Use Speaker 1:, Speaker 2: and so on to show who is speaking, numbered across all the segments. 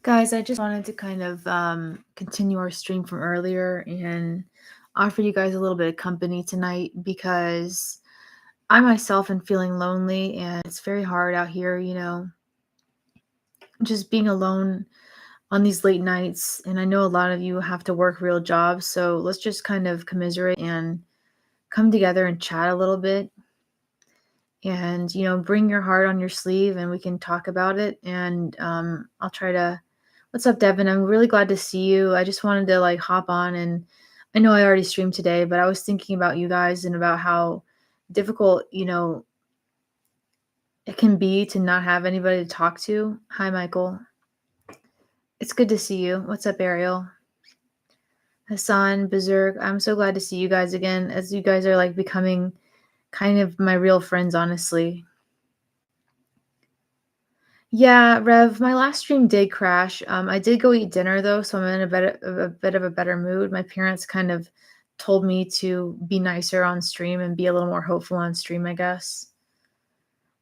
Speaker 1: Guys, I just wanted to kind of continue our stream from earlier and offer you guys a little bit of company tonight because I myself am feeling lonely and it's very hard out here, just being alone on these late nights. And I know a lot of you have to work real jobs, so let's just kind of commiserate and come together and chat a little bit and, bring your heart on your sleeve and we can talk about it. And I'll try to. What's up, Devin? I'm really glad to see you. I just wanted to like hop on and I know I already streamed today, but I was thinking about you guys and about how difficult, it can be to not have anybody to talk to. Hi, Michael. It's good to see you. What's up, Ariel? Hassan, Berserk. I'm so glad to see you guys again as you guys are like becoming kind of my real friends, honestly. Yeah, Rev, my last stream did crash. I did go eat dinner though, so I'm in a bit of a better mood. My parents kind of told me to be nicer on stream and be a little more hopeful on stream, I guess.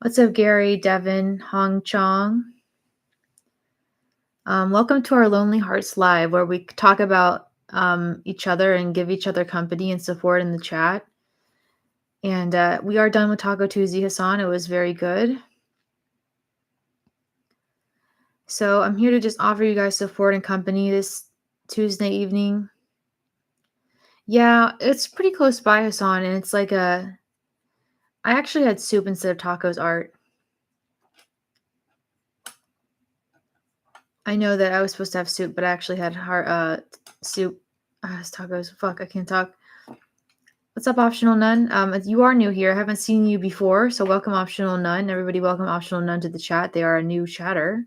Speaker 1: What's up, Gary, Devin, Hong Chong? Welcome to our Lonely Hearts Live, where we talk about each other and give each other company and support in the chat. And we are done with Taco Tuesday, Hassan. It was very good. So I'm here to just offer you guys support and company this Tuesday evening. Yeah, it's pretty close by, Hassan, and it's like I actually had soup instead of tacos art. I know that I was supposed to have soup, but I actually had soup. It's tacos. Fuck, I can't talk. What's up, Optional Nun? You are new here. I haven't seen you before, so welcome, Optional Nun. Everybody, welcome Optional Nun to the chat. They are a new chatter.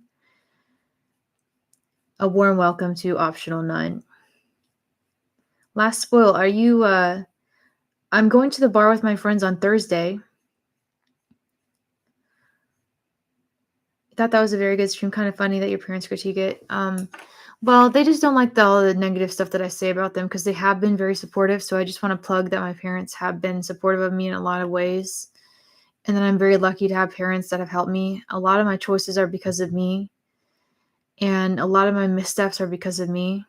Speaker 1: A warm welcome to Optional Nun. Last spoil, are you I'm going to the bar with my friends on Thursday. I thought that was a very good stream. Kind of funny that your parents critique it. Well, they just don't like all the negative stuff that I say about them because they have been very supportive. So I just want to plug that my parents have been supportive of me in a lot of ways. And then I'm very lucky to have parents that have helped me. A lot of my choices are because of me. And a lot of my missteps are because of me.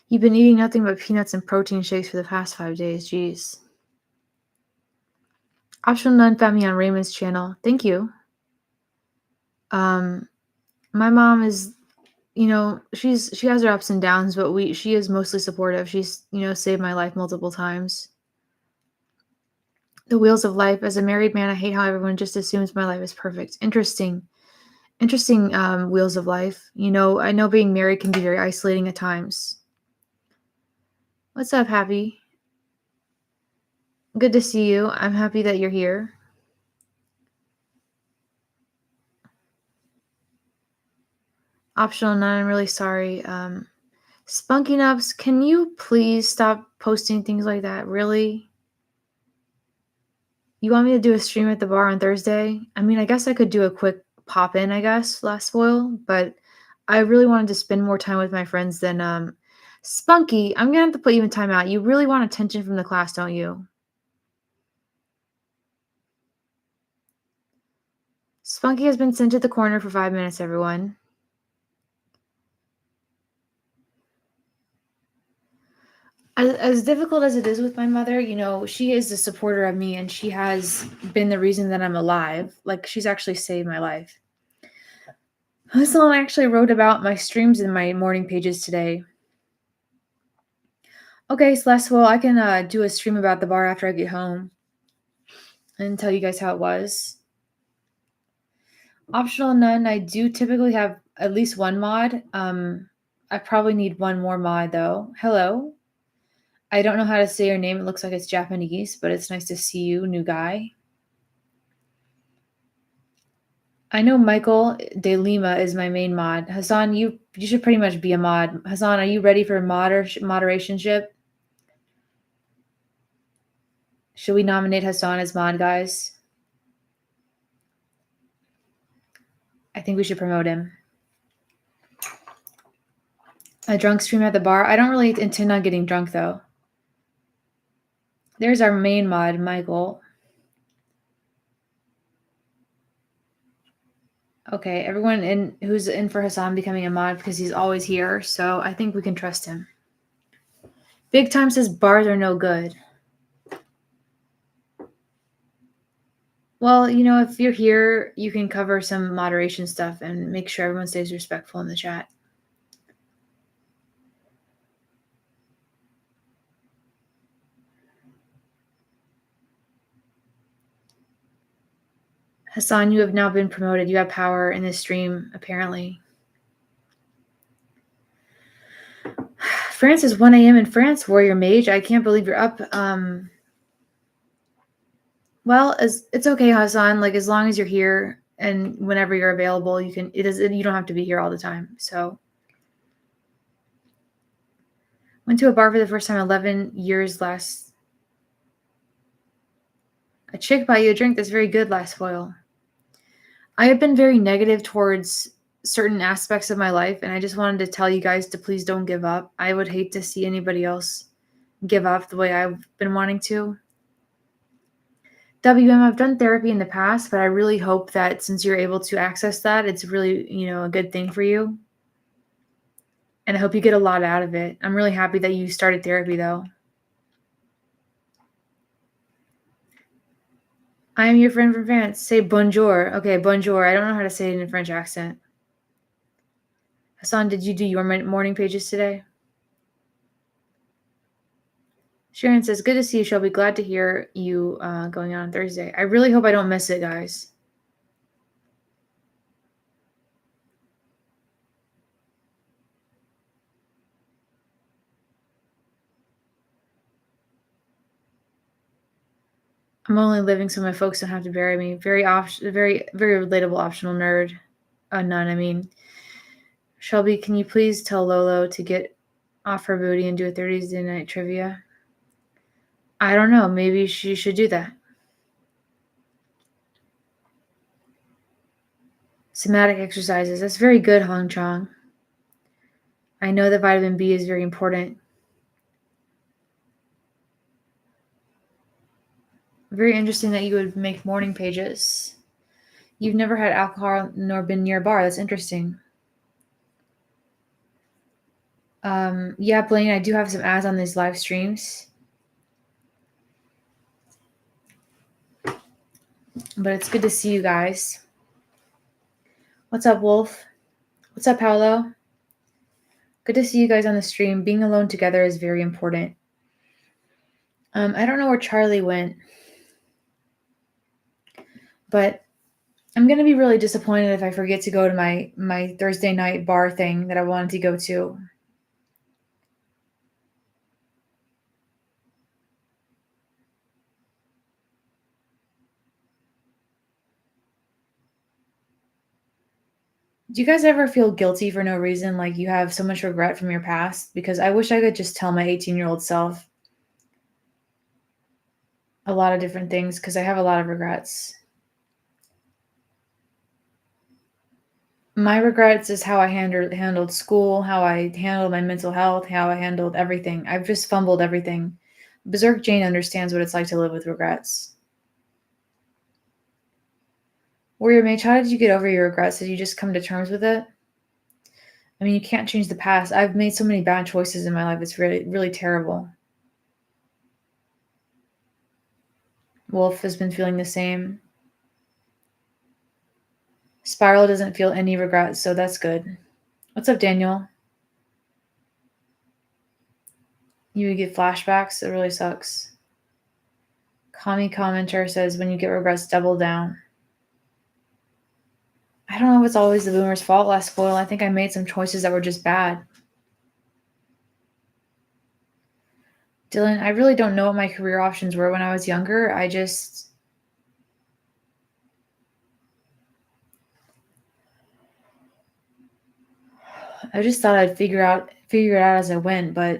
Speaker 1: You've been eating nothing but peanuts and protein shakes for the past 5 days. Jeez. Optional Nun found me on Raymond's channel. Thank you. My mom is, she has her ups and downs, but she is mostly supportive. She's, saved my life multiple times. The wheels of life. As a married man, I hate how everyone just assumes my life is perfect. Interesting wheels of life. I know being married can be very isolating at times. What's up, Happy? Good to see you. I'm happy that you're here. Optional None, I'm really sorry. Spunky Nubs, can you please stop posting things like that? Really? You want me to do a stream at the bar on Thursday? I mean, I guess I could do a quick pop in, I guess, last spoil, but I really wanted to spend more time with my friends than Spunky. I'm gonna have to put you in timeout. You really want attention from the class, don't you? Spunky has been sent to the corner for 5 minutes, everyone. As difficult as it is with my mother, she is a supporter of me and she has been the reason that I'm alive. Like, she's actually saved my life. Someone actually wrote about my streams in my morning pages today. Okay, Celestial, I can do a stream about the bar after I get home and tell you guys how it was. Optional None, I do typically have at least one mod. I probably need one more mod though. Hello. I don't know how to say your name. It looks like it's Japanese, but it's nice to see you, new guy. I know Michael De Lima is my main mod. Hassan, you should pretty much be a mod. Hassan, are you ready for moderationship? Should we nominate Hassan as mod, guys? I think we should promote him. A drunk stream at the bar? I don't really intend on getting drunk, though. There's our main mod, Michael. Okay, everyone in who's in for Hassan becoming a mod because he's always here, so I think we can trust him. Big Time says bars are no good. Well, if you're here, you can cover some moderation stuff and make sure everyone stays respectful in the chat. Hassan, you have now been promoted. You have power in this stream, apparently. France is 1 a.m. in France, Warrior Mage. I can't believe you're up. Well, it's okay, Hassan. Like, as long as you're here and whenever you're available, you don't have to be here all the time. So, went to a bar for the first time 11 years last. A chick bought you a drink that's very good last foil. I have been very negative towards certain aspects of my life, and I just wanted to tell you guys to please don't give up. I would hate to see anybody else give up the way I've been wanting to. WM, I've done therapy in the past, but I really hope that since you're able to access that, it's really, a good thing for you. And I hope you get a lot out of it. I'm really happy that you started therapy, though. I am your friend from France. Say bonjour. Okay, bonjour. I don't know how to say it in a French accent. Hassan, did you do your morning pages today? Sharon says, good to see you, Shelby. Glad to hear you going on Thursday. I really hope I don't miss it, guys. I'm only living so my folks don't have to bury me. Very very relatable optional nerd. None, I mean. Shelby, can you please tell Lolo to get off her booty and do a 30s day night trivia? I don't know. Maybe she should do that. Somatic exercises. That's very good, Hong Chong. I know that vitamin B is very important. Very interesting that you would make morning pages. You've never had alcohol nor been near a bar. That's interesting. Yeah, Blaine, I do have some ads on these live streams. But it's good to see you guys. What's up, Wolf? What's up, Paolo? Good to see you guys on the stream. Being alone together is very important. I don't know where Charlie went, but I'm going to be really disappointed if I forget to go to my Thursday night bar thing that I wanted to go to. Do you guys ever feel guilty for no reason? Like you have so much regret from your past? Because I wish I could just tell my 18-year-old self a lot of different things because I have a lot of regrets. My regrets is how I handled school, how I handled my mental health, how I handled everything. I've just fumbled everything. Berserk Jane understands what it's like to live with regrets. Warrior Mage, how did you get over your regrets? Did you just come to terms with it? I mean, you can't change the past. I've made so many bad choices in my life. It's really, really terrible. Wolf has been feeling the same. Spiral doesn't feel any regrets, so that's good. What's up, Daniel? You get flashbacks? It really sucks. Kami commenter says, when you get regrets, double down. I don't know if it's always the boomer's fault, last spoil. I think I made some choices that were just bad. Dylan, I really don't know what my career options were when I was younger. I just thought I'd figure it out as I went, but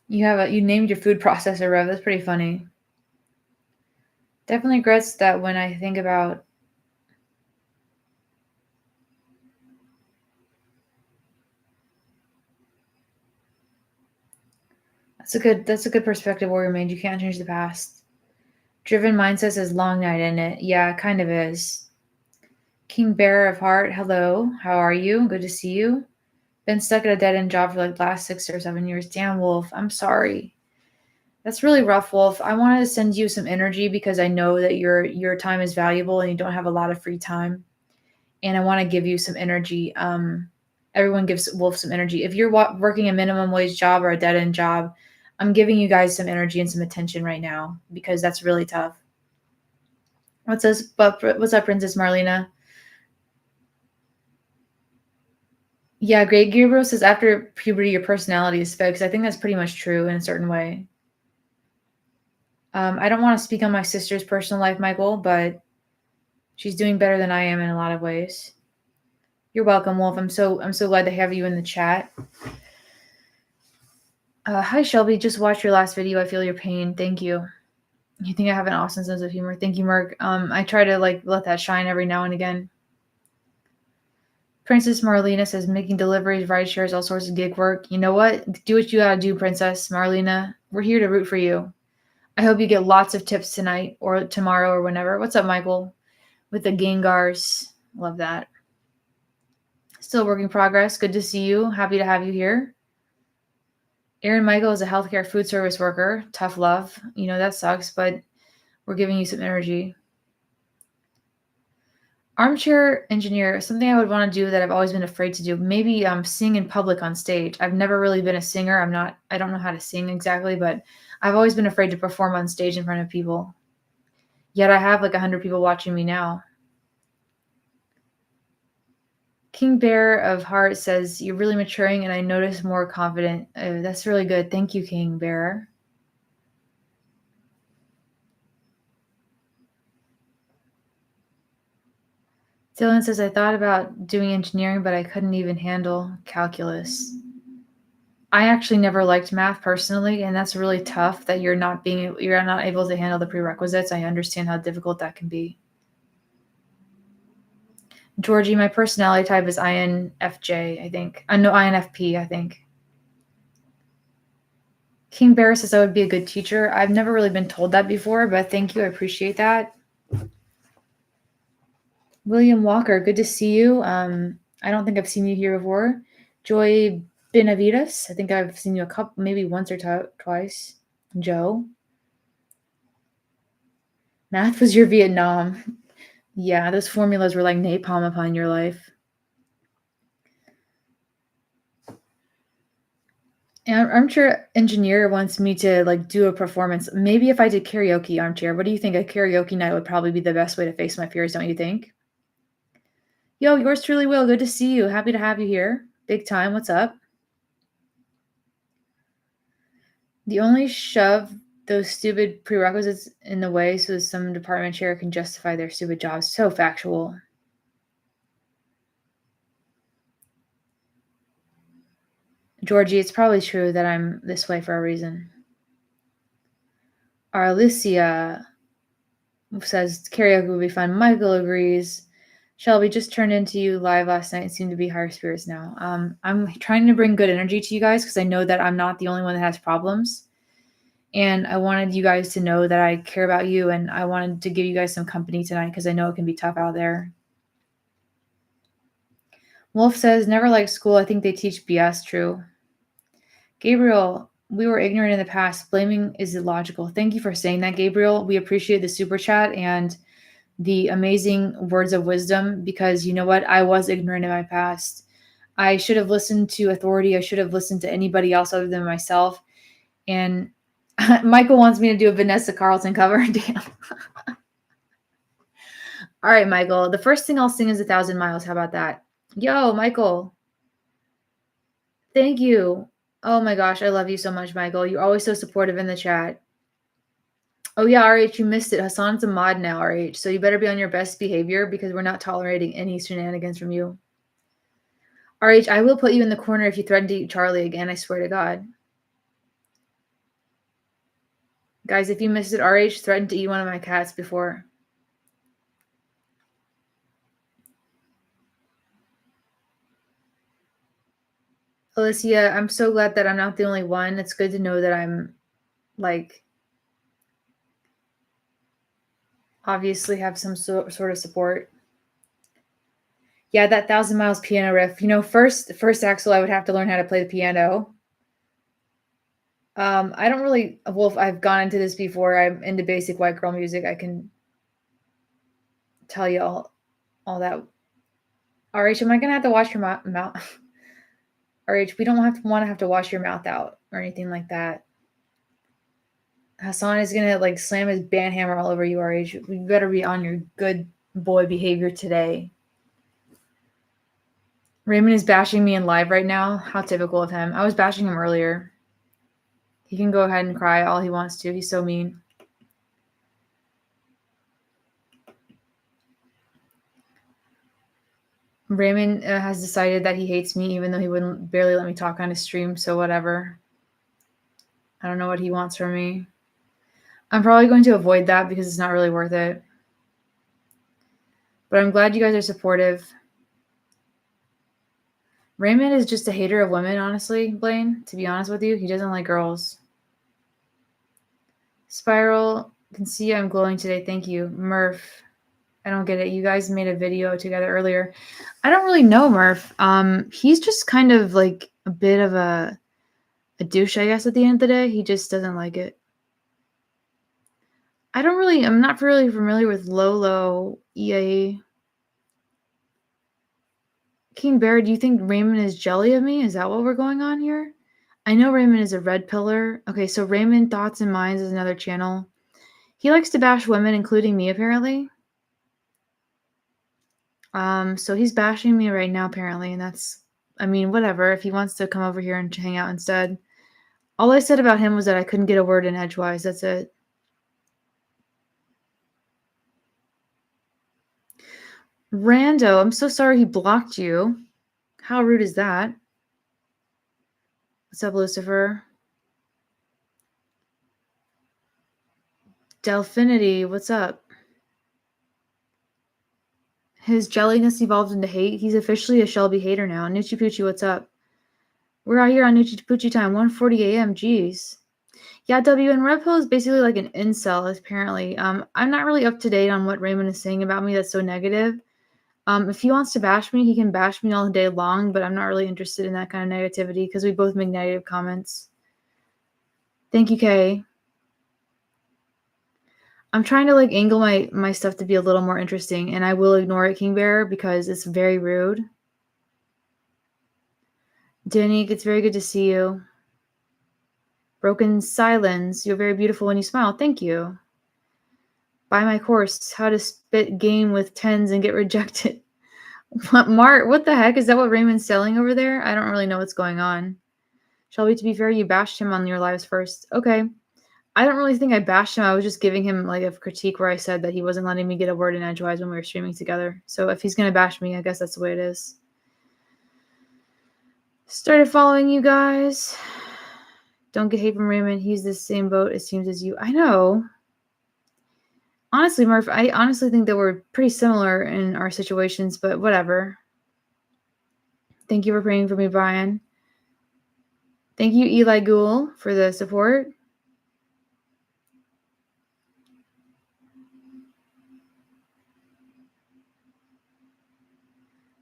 Speaker 1: you named your food processor, Rev. That's pretty funny. Definitely regrets that when I think about That's a good perspective, Warrior Mage. You can't change the past. Driven Mindset says long night in it. Yeah, it kind of is. King Bearer of Heart, hello. How are you? Good to see you. Been stuck at a dead end job for like the last 6 or 7 years. Damn, Wolf. I'm sorry. That's really rough, Wolf. I wanted to send you some energy because I know that your time is valuable and you don't have a lot of free time. And I want to give you some energy. Everyone gives Wolf some energy. If you're working a minimum wage job or a dead end job, I'm giving you guys some energy and some attention right now because that's really tough. What's up, Princess Marlena? Yeah, Great Gabriel says after puberty, your personality is fixed. I think that's pretty much true in a certain way. I don't want to speak on my sister's personal life, Michael, but she's doing better than I am in a lot of ways. You're welcome, Wolf. I'm so glad to have you in the chat. Hi, Shelby. Just watched your last video. I feel your pain. Thank you. You think I have an awesome sense of humor? Thank you, Merc. I try to let that shine every now and again. Princess Marlena says making deliveries, ride shares, all sorts of gig work. You know what? Do what you gotta do, Princess Marlena. We're here to root for you. I hope you get lots of tips tonight or tomorrow or whenever. What's up, Michael? With the Gengars. Love that. Still work in progress. Good to see you. Happy to have you here. Aaron Michael is a healthcare food service worker. Tough love. You know, that sucks, but we're giving you some energy. Armchair engineer, something I would want to do that I've always been afraid to do. Maybe sing in public on stage. I've never really been a singer. I don't know how to sing exactly, but I've always been afraid to perform on stage in front of people. Yet I have like 100 people watching me now. King Bear of Heart says, you're really maturing and I notice more confident. That's really good. Thank you, King Bear. Dylan says, I thought about doing engineering, but I couldn't even handle calculus. I actually never liked math personally, and that's really tough that you're not able to handle the prerequisites. I understand how difficult that can be. Georgie, my personality type is INFJ, I think. No, INFP, I think. King Bear says I would be a good teacher. I've never really been told that before, but thank you. I appreciate that. William Walker, good to see you. I don't think I've seen you here before. Joy Benavides, I think I've seen you maybe once or twice. Joe. Math was your Vietnam. Yeah, those formulas were like napalm upon your life. And Armchair Engineer wants me to do a performance. Maybe if I did karaoke, Armchair. What do you think? A karaoke night would probably be the best way to face my fears, don't you think? Yo, yours truly, Will. Good to see you. Happy to have you here. Big time. What's up? The only shove those stupid prerequisites in the way so some department chair can justify their stupid jobs. So factual. Georgie, it's probably true that I'm this way for a reason. Arlicia says karaoke would be fun. Michael agrees. Shelby just turned into you live last night and seem to be higher spirits now. I'm trying to bring good energy to you guys because I know that I'm not the only one that has problems. And I wanted you guys to know that I care about you and I wanted to give you guys some company tonight because I know it can be tough out there. Wolf says, never liked school. I think they teach BS. True. Gabriel, we were ignorant in the past. Blaming is illogical. Thank you for saying that, Gabriel. We appreciate the super chat and the amazing words of wisdom because you know what? I was ignorant in my past. I should have listened to authority. I should have listened to anybody else other than myself. And Michael wants me to do a Vanessa Carlton cover. Damn. All right, Michael. The first thing I'll sing is 1,000 Miles. How about that? Yo, Michael. Thank you. Oh my gosh, I love you so much, Michael. You're always so supportive in the chat. Oh yeah, RH, you missed it. Hassan's a mod now, RH. So you better be on your best behavior because we're not tolerating any shenanigans from you. RH, I will put you in the corner if you threaten to eat Charlie again, I swear to God. Guys, if you missed it, RH threatened to eat one of my cats before. Alicia, I'm so glad that I'm not the only one. It's good to know that I'm like obviously have some sort of support. Yeah, that Thousand Miles piano riff. First Axel, I would have to learn how to play the piano. I don't really. Well, I've gone into this before. I'm into basic white girl music. I can tell you all that. RH, am I gonna have to wash your mouth? RH, we don't have to wash your mouth out or anything like that. Hassan is gonna like slam his band hammer all over you, RH. You better be on your good boy behavior today. Raymond is bashing me in live right now. How typical of him. I was bashing him earlier. He can go ahead and cry all he wants to. He's so mean. Raymond has decided that he hates me, even though he wouldn't barely let me talk on his stream. So whatever. I don't know what he wants from me. I'm probably going to avoid that because it's not really worth it. But I'm glad you guys are supportive. Raymond is just a hater of women, honestly, Blaine. To be honest with you, he doesn't like girls. Spiral, can see I'm glowing today. Thank you. Murph, I don't get it. You guys made a video together earlier. I don't really know Murph. He's just kind of like a bit of a douche, I guess, at the end of the day. He just doesn't like it. I'm not really familiar with Lolo EA. King Bear, do you think Raymond is jelly of me? Is that what we're going on here? I know Raymond is a red pillar. Okay, so Raymond Thoughts and Minds is another channel. He likes to bash women, including me, apparently. So he's bashing me right now, apparently, and whatever. If he wants to come over here and hang out instead. All I said about him was that I couldn't get a word in edgewise. That's it. Rando, I'm so sorry he blocked you. How rude is that? What's up, Lucifer? Delphinity, what's up? His jelliness evolved into hate. He's officially a Shelby hater now. Nucci Poochie, what's up? We're out here on Nucci Poochie time, 1:40 a.m. Jeez. Yeah, W, and Red Pill is basically like an incel, apparently. I'm not really up to date on what Raymond is saying about me that's so negative. If he wants to bash me, he can bash me all day long, but I'm not really interested in that kind of negativity because we both make negative comments. Thank you, Kay. I'm trying to like angle my stuff to be a little more interesting, and I will ignore it, King Bear, because it's very rude. Danny, it's very good to see you. Broken Silence, you're very beautiful when you smile. Thank you. Buy my course, How to Spit Game with Tens and Get Rejected. Mart, what the heck? Is that what Raymond's selling over there? I don't really know what's going on. Shelby, to be fair, you bashed him on your lives first. Okay. I don't really think I bashed him. I was just giving him like a critique where I said that he wasn't letting me get a word in edgewise when we were streaming together. So if he's going to bash me, I guess that's the way it is. Started following you guys. Don't get hate from Raymond. He's the same boat, it seems, as you. I know. Honestly, Murph, I honestly think that we're pretty similar in our situations, but whatever. Thank you for praying for me, Brian. Thank you, Eli Ghoul, for the support.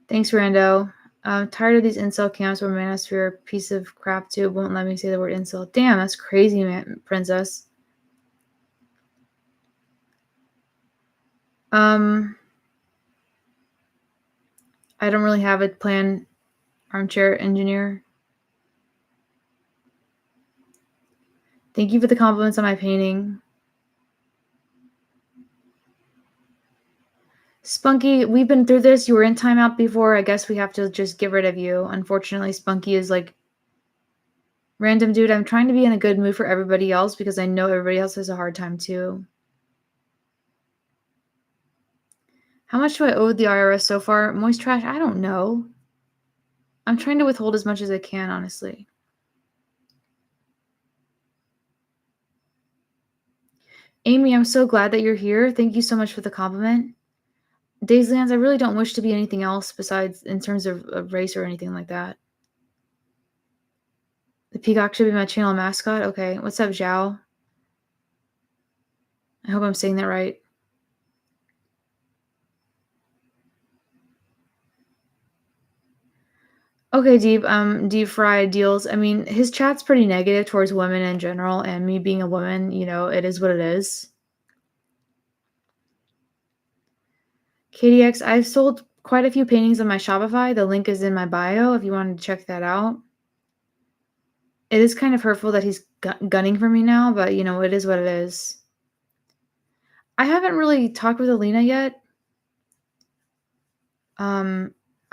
Speaker 1: Thanks, Rando. I'm tired of these incel camps where Manosphere, piece of crap too, won't let me say the word incel. Damn, that's crazy, man, princess. I don't really have a plan, armchair engineer. Thank you for the compliments on my painting. Spunky, we've been through this. You were in timeout before. I guess we have to just get rid of you. Unfortunately, Spunky is like random dude. I'm trying to be in a good mood for everybody else because I know everybody else has a hard time too. How much do I owe the IRS so far? Moist trash? I don't know. I'm trying to withhold as much as I can, honestly. Amy, I'm so glad that you're here. Thank you so much for the compliment. Dayslands, I really don't wish to be anything else besides in terms of race or anything like that. The peacock should be my channel mascot? Okay. What's up, Zhao? I hope I'm saying that right. Okay, deep fried deals. I mean, his chat's pretty negative towards women in general, and me being a woman, it is what it is. KDX, I've sold quite a few paintings on my Shopify. The link is in my bio if you wanted to check that out. It is kind of hurtful that he's gunning for me now, but it is what it is. I haven't really talked with Alina yet.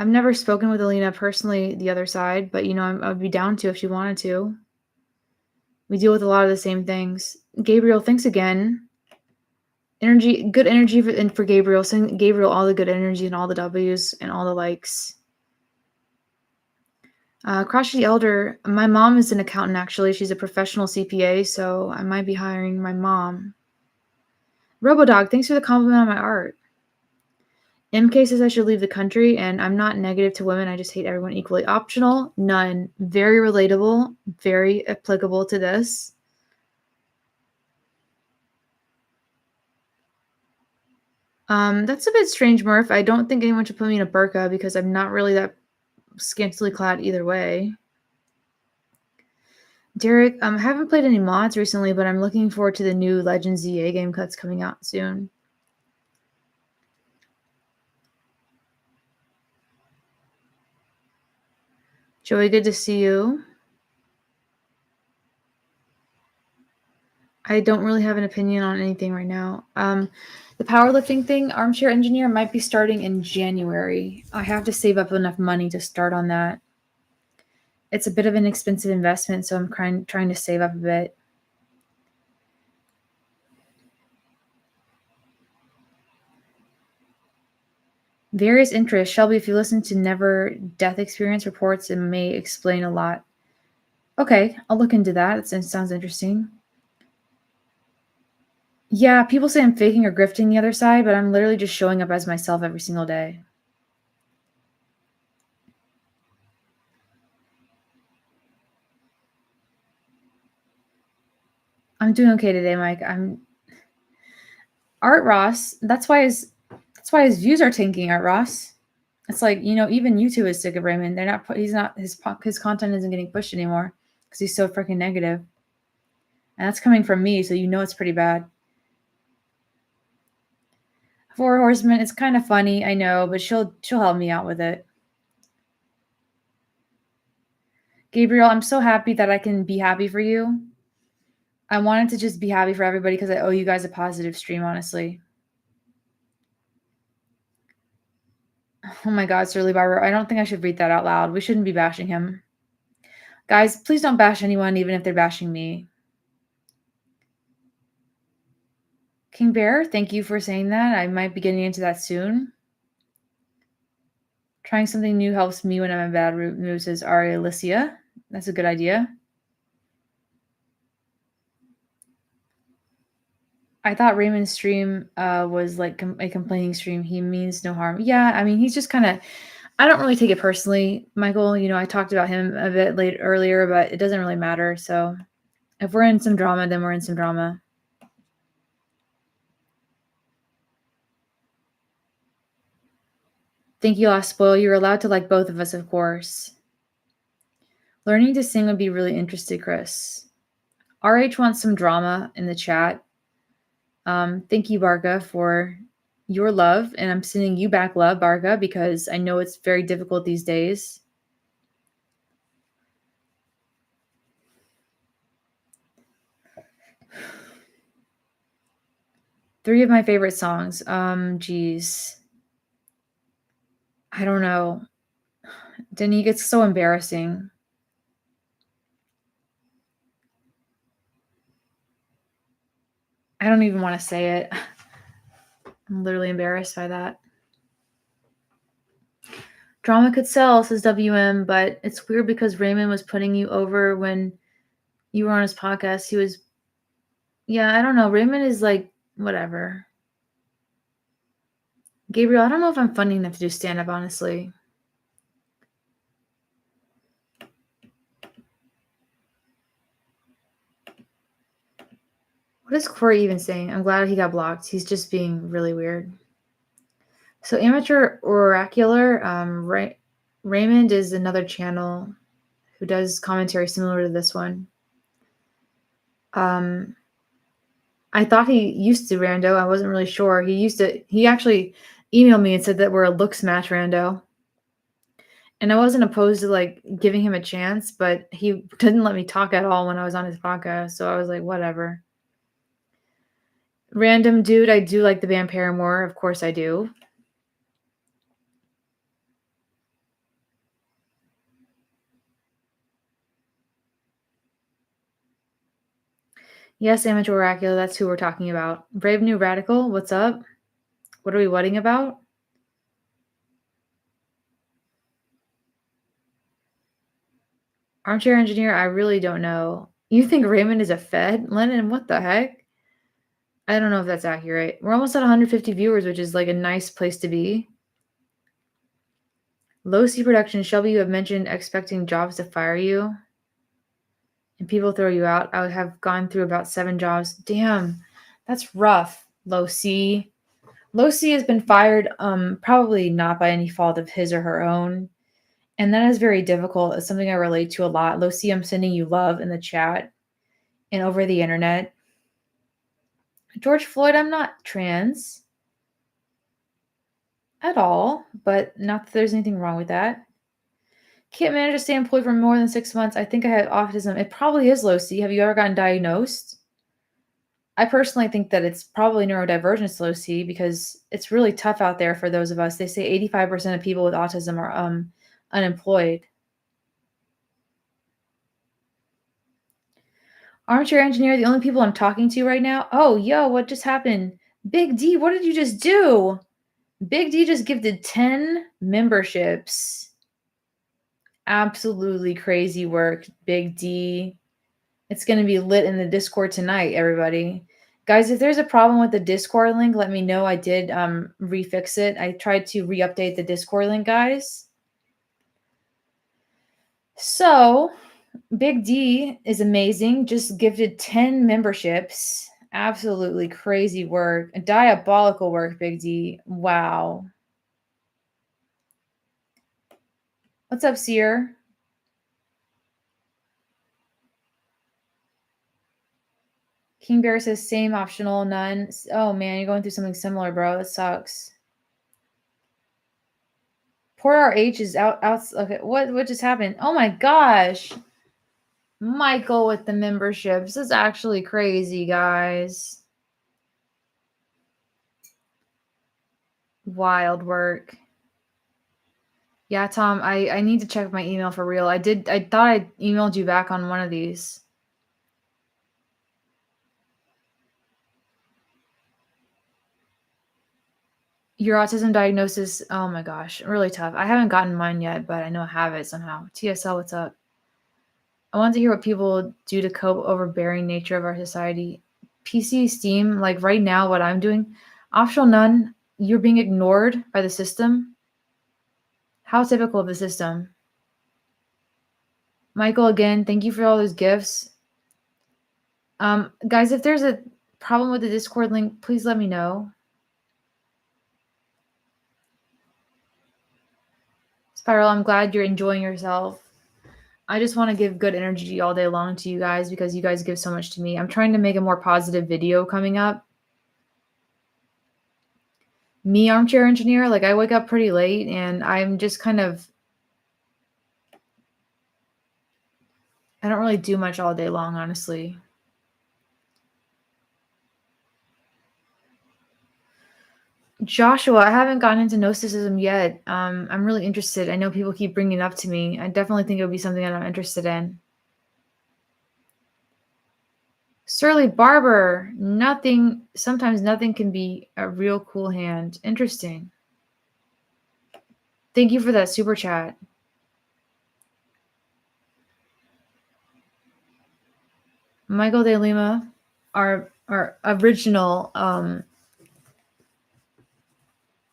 Speaker 1: I've never spoken with Alina personally, the other side, but I'd be down to if she wanted to. We deal with a lot of the same things. Gabriel, thanks again. Good energy for Gabriel. Send Gabriel all the good energy and all the W's and all the likes. Crash the Elder, my mom is an accountant, actually. She's a professional CPA, so I might be hiring my mom. Robodog, thanks for the compliment on my art. MK says I should leave the country, and I'm not negative to women. I just hate everyone equally. Optional, none. Very relatable, very applicable to this. That's a bit strange, Murph. I don't think anyone should put me in a burqa because I'm not really that scantily clad either way. Derek, I haven't played any mods recently, but I'm looking forward to the new Legends ZA game that's coming out soon. Joey, good to see you. I don't really have an opinion on anything right now. The powerlifting thing, Armchair Engineer, might be starting in January. I have to save up enough money to start on that. It's a bit of an expensive investment, so I'm trying to save up a bit. Various interests. Shelby, if you listen to Never Death Experience reports, it may explain a lot. Okay, I'll look into that. It sounds interesting. Yeah, people say I'm faking or grifting the other side, but I'm literally just showing up as myself every single day. I'm doing okay today, Mike. Art Ross. That's why his views are tanking. Art Ross. It's like even YouTube is sick of Raymond. They're not. He's not. His content isn't getting pushed anymore because he's so freaking negative. And that's coming from me, so it's pretty bad. Four Horsemen. It's kind of funny, I know, but she'll help me out with it. Gabriel, I'm so happy that I can be happy for you. I wanted to just be happy for everybody because I owe you guys a positive stream, honestly. Oh my God, Surly Barber. I don't think I should read that out loud. We shouldn't be bashing him. Guys, please don't bash anyone, even if they're bashing me. King Bear, thank you for saying that. I might be getting into that soon. Trying something new helps me when I'm in bad mood, says Ari Alicia. That's a good idea. I thought Raymond's stream was like a complaining stream. He means no harm. Yeah, I mean, he's just kind of. I don't really take it personally, Michael. I talked about him a bit earlier, but it doesn't really matter. So if we're in some drama, then we're in some drama. Thank you, Lost Spoil. You're allowed to like both of us, of course. Learning to sing would be really interesting, Chris. RH wants some drama in the chat. Thank you, Barga, for your love. And I'm sending you back love, Barga, because I know it's very difficult these days. Three of my favorite songs. Geez. I don't know. Denny gets so embarrassing. I don't even want to say it. I'm literally embarrassed by that. Drama could sell, says WM, but it's weird because Raymond was putting you over when you were on his podcast. He was, yeah, I don't know. Raymond is like, whatever. Gabriel, I don't know if I'm funny enough to do stand-up, honestly. What is Corey even saying? I'm glad he got blocked. He's just being really weird. So Amateur Oracular, Raymond is another channel who does commentary similar to this one. I thought he used to rando. I wasn't really sure. He actually emailed me and said that we're a looks match rando. And I wasn't opposed to like giving him a chance, but he didn't let me talk at all when I was on his podcast. So I was like, whatever. Random dude, I do like the band Paramore. Of course I do. Yes, Amateur Oracular, that's who we're talking about. Brave New Radical, what's up? What are we wedding about? Armchair Engineer, I really don't know. You think Raymond is a Fed? Lennon, what the heck? I don't know if that's accurate. We're almost at 150 viewers, which is like a nice place to be. Low C Production, Shelby, you have mentioned expecting jobs to fire you and people throw you out. I would have gone through about 7 jobs. Damn, that's rough. Low C. Low C has been fired, probably not by any fault of his or her own. And that is very difficult. It's something I relate to a lot. Low C, I'm sending you love in the chat and over the internet. George Floyd, I'm not trans at all, but not that there's anything wrong with that. Can't manage to stay employed for more than 6 months. I think I have autism. It probably is low C. Have you ever gotten diagnosed? I personally think that it's probably neurodivergence low C because it's really tough out there for those of us. They say 85% of people with autism are unemployed. Armchair Engineer, the only people I'm talking to right now. Oh, yo, what just happened? Big D, what did you just do? Big D just gifted 10 memberships. Absolutely crazy work, Big D. It's going to be lit in the Discord tonight, everybody. Guys, if there's a problem with the Discord link, let me know. I did refix it. I tried to re-update the Discord link, guys. So, Big D is amazing. Just gifted 10 memberships. Absolutely crazy work. Diabolical work, Big D. Wow. What's up, Seer? King Bear says same optional, none. Oh man, you're going through something similar, bro. It sucks. Poor RH is out. Okay, what just happened? Oh my gosh. Michael with the memberships. This is actually crazy, guys. Wild work. Yeah, Tom, I need to check my email for real. I thought I emailed you back on one of these. Your autism diagnosis, oh my gosh, really tough. I haven't gotten mine yet, but I know I have it somehow. TSL, what's up? I want to hear what people do to cope overbearing nature of our society. PC Steam, like right now, what I'm doing, optional none, you're being ignored by the system. How typical of the system. Michael, again, thank you for all those gifts. Guys, if there's a problem with the Discord link, please let me know. Spiral, I'm glad you're enjoying yourself. I just want to give good energy all day long to you guys because you guys give so much to me. I'm trying to make a more positive video coming up. Me, Armchair Engineer, like I wake up pretty late and I'm just kind of, I don't really do much all day long, honestly. Joshua, I haven't gotten into Gnosticism yet. I'm really interested. I know people keep bringing it up to me. I definitely think it would be something that I'm interested in. Surly Barber, sometimes nothing can be a real cool hand. Interesting. Thank you for that super chat. Michael De Lima, our original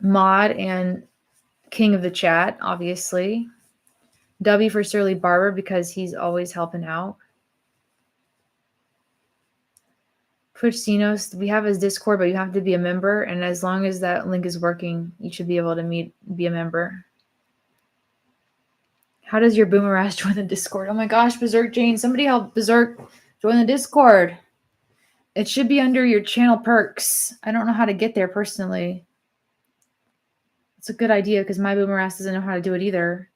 Speaker 1: mod and king of the chat, obviously. W for Surly Barber because he's always helping out. Puchinos, we have his Discord, but you have to be a member. And as long as that link is working, you should be able to be a member. How does your boomer ass join the Discord? Oh my gosh, Berserk Jane, somebody help Berserk join the Discord. It should be under your channel perks. I don't know how to get there personally. It's a good idea because my boomer ass doesn't know how to do it either.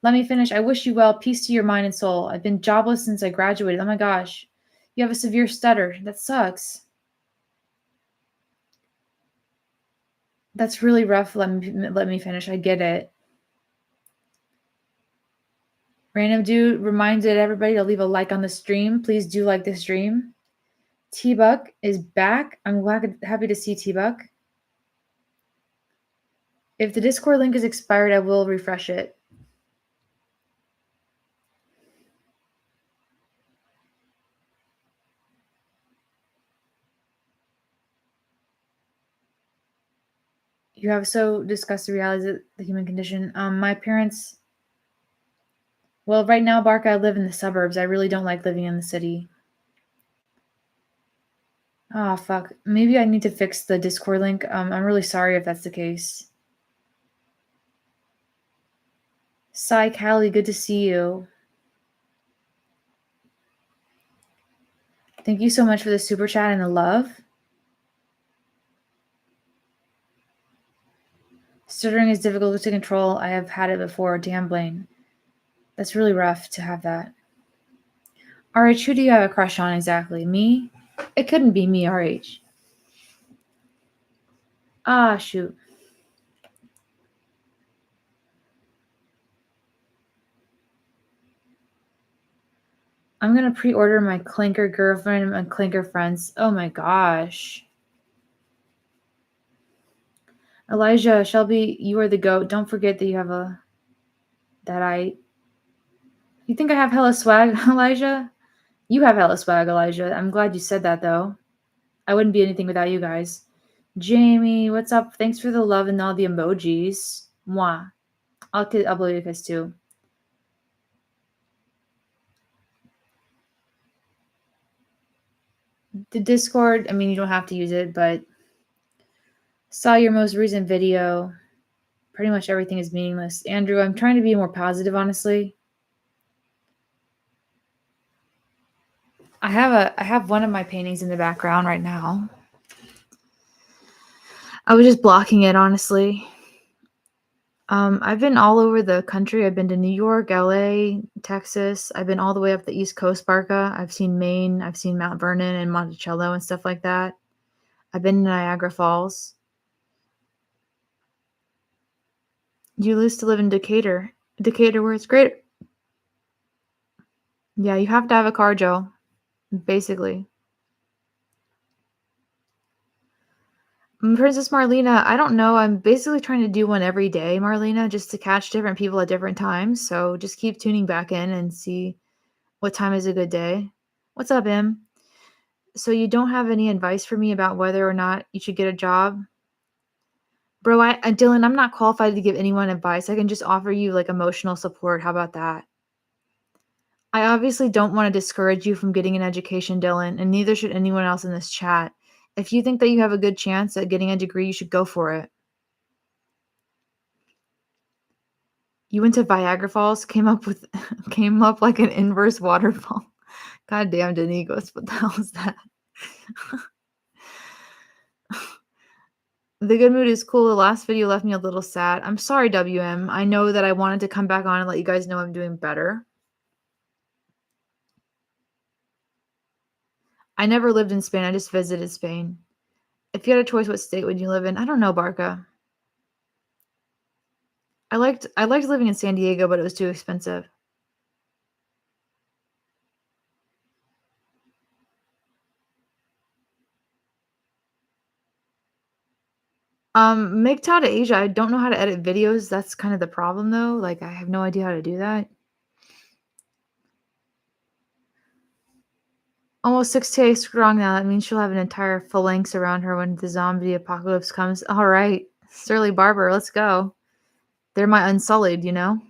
Speaker 1: Let me finish. I wish you well. Peace to your mind and soul. I've been jobless since I graduated. Oh my gosh. You have a severe stutter. That sucks. That's really rough. Let me finish. I get it. Random Dude reminded everybody to leave a like on the stream. Please do like the stream. T-Buck is back. I'm happy to see T-Buck. If the Discord link is expired, I will refresh it. You have so discussed the realities of the human condition. My parents... Well, right now, Barca, I live in the suburbs. I really don't like living in the city. Oh, fuck. Maybe I need to fix the Discord link. I'm really sorry if that's the case. Sai Callie, good to see you. Thank you so much for the super chat and the love. Stuttering is difficult to control. I have had it before. Damn, Blaine. That's really rough to have that. RH, who do you have a crush on exactly? Me? It couldn't be me, RH. Ah, shoot. I'm going to pre-order my Clinker girlfriend and my Clinker friends. Oh my gosh. Elijah, Shelby, you are the GOAT. Don't forget that you have You think I have hella swag, Elijah? You have hella swag, Elijah. I'm glad you said that, though. I wouldn't be anything without you guys. Jamie, what's up? Thanks for the love and all the emojis. Mwah. I'll blow you guys too. The Discord, I mean, you don't have to use it, but saw your most recent video. Pretty much everything is meaningless. Andrew, I'm trying to be more positive, honestly. I have one of my paintings in the background right now. I was just blocking it, honestly. I've been all over the country. I've been to New York, LA, Texas. I've been all the way up the East Coast, Barca. I've seen Maine. I've seen Mount Vernon and Monticello and stuff like that. I've been to Niagara Falls. You used to live in Decatur. Decatur, where it's great. Yeah, you have to have a car, Joe. Basically. Princess Marlena, I don't know. I'm basically trying to do one every day, Marlena, just to catch different people at different times. So just keep tuning back in and see what time is a good day. What's up, Em? So you don't have any advice for me about whether or not you should get a job? Bro, Dylan, I'm not qualified to give anyone advice. I can just offer you like emotional support. How about that? I obviously don't want to discourage you from getting an education, Dylan, and neither should anyone else in this chat. If you think that you have a good chance at getting a degree, you should go for it. You went to Viagra Falls, came up like an inverse waterfall. God damn, Denigos, what the hell is that? The good mood is cool. The last video left me a little sad. I'm sorry, WM. I know that I wanted to come back on and let you guys know I'm doing better. I never lived in Spain. I just visited Spain. If you had a choice, what state would you live in? I don't know, Barca. I liked living in San Diego, but it was too expensive. MGTOW to Asia. I don't know how to edit videos. That's kind of the problem, though. Like, I have no idea how to do that. Almost 6K strong now. That means she'll have an entire phalanx around her when the zombie apocalypse comes. All right, Surly Barber, let's go. They're my unsullied, you know?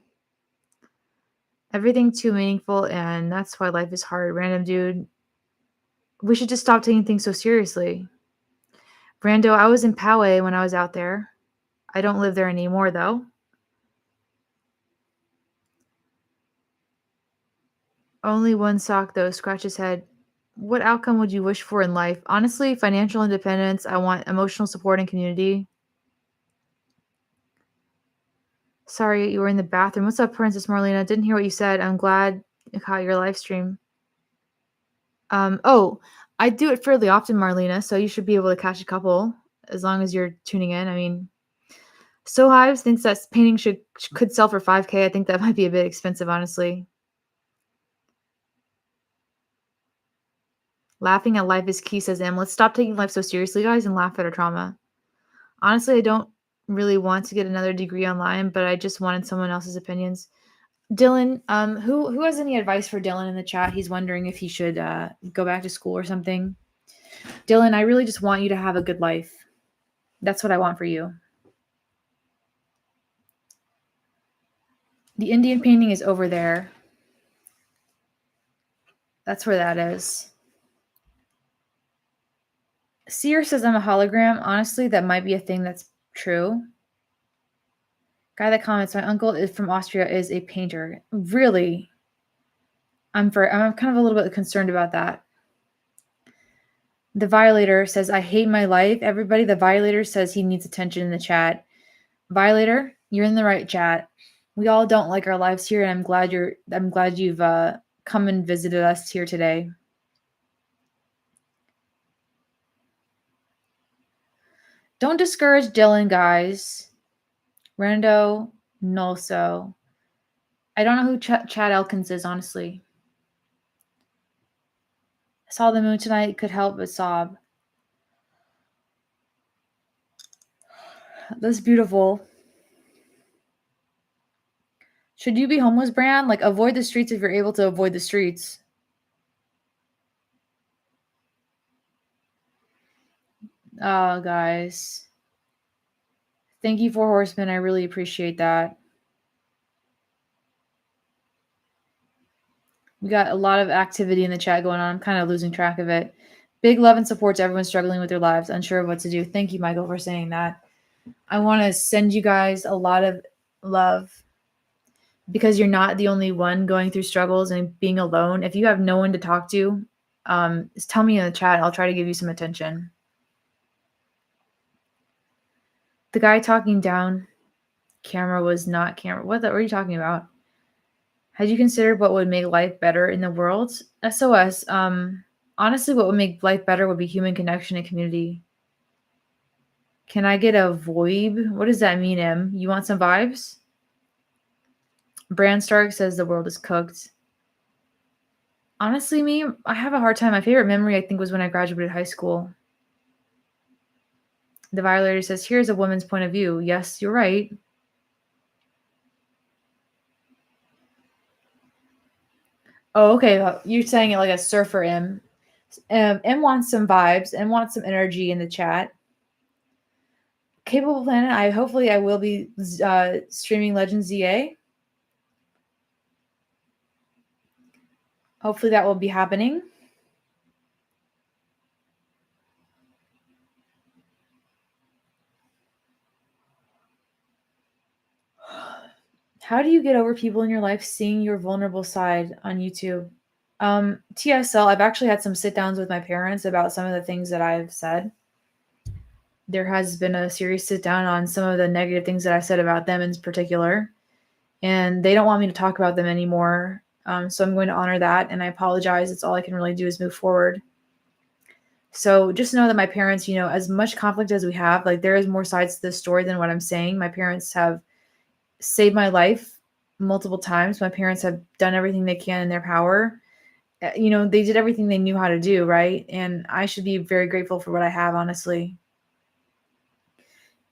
Speaker 1: Everything too meaningful, and that's why life is hard. Random Dude. We should just stop taking things so seriously. Brando, I was in Poway when I was out there. I don't live there anymore, though. Only one sock, though. Scratch his head. What outcome would you wish for in life? Honestly, financial independence. I want emotional support and community. Sorry, you were in the bathroom. What's up, Princess Marlena? Didn't hear what you said. I'm glad I caught your live stream. Oh, I do it fairly often, Marlena, so you should be able to catch a couple as long as you're tuning in. I mean, So Hives thinks that painting could sell for 5K. I think that might be a bit expensive, honestly. Laughing at life is key, says Em. Let's stop taking life so seriously, guys, and laugh at our trauma. Honestly, I don't really want to get another degree online, but I just wanted someone else's opinions. Dylan, who has any advice for Dylan in the chat? He's wondering if he should go back to school or something. Dylan, I really just want you to have a good life. That's what I want for you. The Indian painting is over there. That's where that is. Seer says I'm a hologram. Honestly, that might be a thing that's true. Guy that comments, my uncle is from Austria, is a painter. Really? I'm kind of a little bit concerned about that. The Violator says, I hate my life. Everybody, the Violator says he needs attention in the chat. Violator, you're in the right chat. We all don't like our lives here, and I'm glad you've come and visited us here today. Don't discourage Dylan, guys. Rando Nolso. I don't know who Chad Elkins is, honestly. I saw the moon tonight, could help but sob. That's beautiful. Should you be homeless, Bran? Like, avoid the streets if you're able to avoid the streets. Oh, guys. Thank you, Four Horsemen. I really appreciate that. We got a lot of activity in the chat going on. I'm kind of losing track of it. Big love and support to everyone struggling with their lives, unsure of what to do. Thank you, Michael, for saying that. I want to send you guys a lot of love because you're not the only one going through struggles and being alone. If you have no one to talk to, just tell me in the chat. I'll try to give you some attention. The guy talking down camera was not camera. What are you talking about? Had you considered what would make life better in the world? SOS. Honestly, what would make life better would be human connection and community. Can I get a VoIP? What does that mean, Em? You want some vibes? Bran Stark says the world is cooked. Honestly, I have a hard time. My favorite memory, I think, was when I graduated high school. The Violator says, here's a woman's point of view. Yes, you're right. Oh, okay. You're saying it like a surfer, M. M wants some vibes and wants some energy in the chat. Capable Planet, hopefully I will be streaming Legends ZA. Hopefully that will be happening. How do you get over people in your life seeing your vulnerable side on YouTube? TSL, I've actually had some sit downs with my parents about some of the things that I've said. There has been a serious sit down on some of the negative things that I said about them in particular, and they don't want me to talk about them anymore. So I'm going to honor that, and I apologize. It's all I can really do is move forward. So just know that my parents, as much conflict as we have, like there is more sides to this story than what I'm saying. My parents have saved my life multiple times. My parents have done everything they can in their power. They did everything they knew how to do, right? And I should be very grateful for what I have, honestly.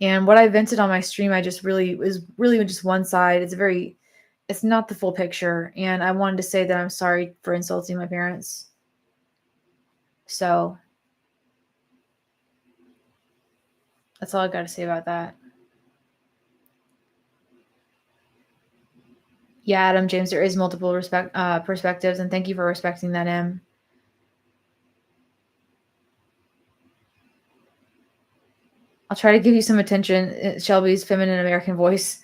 Speaker 1: And what I vented on my stream, is really just one side. It's not the full picture. And I wanted to say that I'm sorry for insulting my parents. So that's all I got to say about that. Yeah, Adam James, there is multiple perspectives, and thank you for respecting that, Em. I'll try to give you some attention. Shelby's feminine American voice.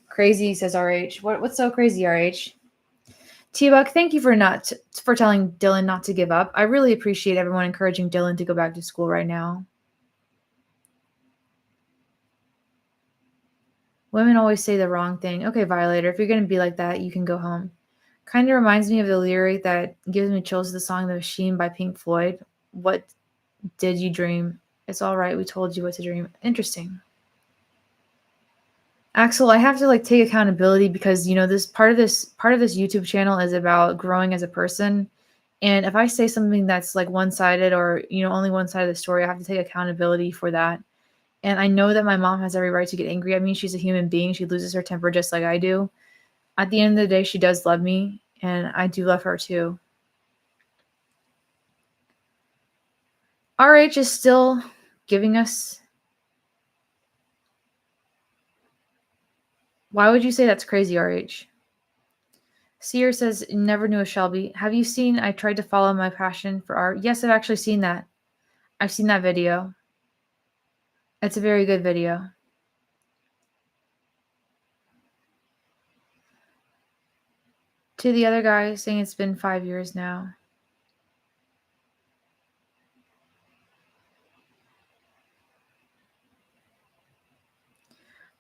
Speaker 1: Crazy, says RH. What's so crazy, RH? T-Buck, thank you for telling Dylan not to give up. I really appreciate everyone encouraging Dylan to go back to school right now. Women always say the wrong thing. Okay, Violator, if you're going to be like that, you can go home. Kind of reminds me of the lyric that gives me chills of the song The Machine by Pink Floyd. What did you dream? It's all right. We told you what to dream. Interesting. Axel, I have to take accountability because this part of this YouTube channel is about growing as a person. And if I say something that's one-sided or only one side of the story, I have to take accountability for that. And I know that my mom has every right to get angry at me. She's a human being. She loses her temper just like I do. At the end of the day, she does love me, and I do love her too. RH is still giving us. Why would you say that's crazy, RH? Seer says, never knew a Shelby. Have you seen I tried to follow my passion for art? Yes, I've actually seen that. I've seen that video. It's a very good video. To the other guy saying it's been 5 years now.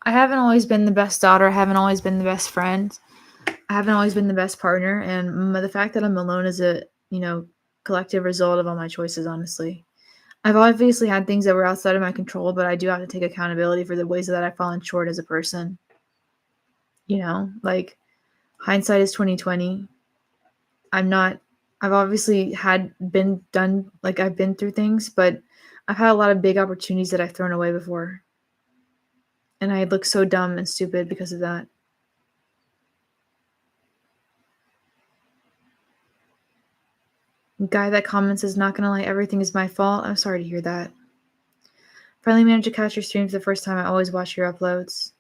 Speaker 1: I haven't always been the best daughter. I haven't always been the best friend. I haven't always been the best partner. And the fact that I'm alone is a, collective result of all my choices, honestly. I've obviously had things that were outside of my control, but I do have to take accountability for the ways that I've fallen short as a person. Hindsight is 2020. I've obviously I've been through things, but I've had a lot of big opportunities that I've thrown away before. And I look so dumb and stupid because of that. Guy that comments is not gonna lie, everything is my fault. I'm sorry to hear that. Finally managed to catch your streams the first time. I always watch your uploads.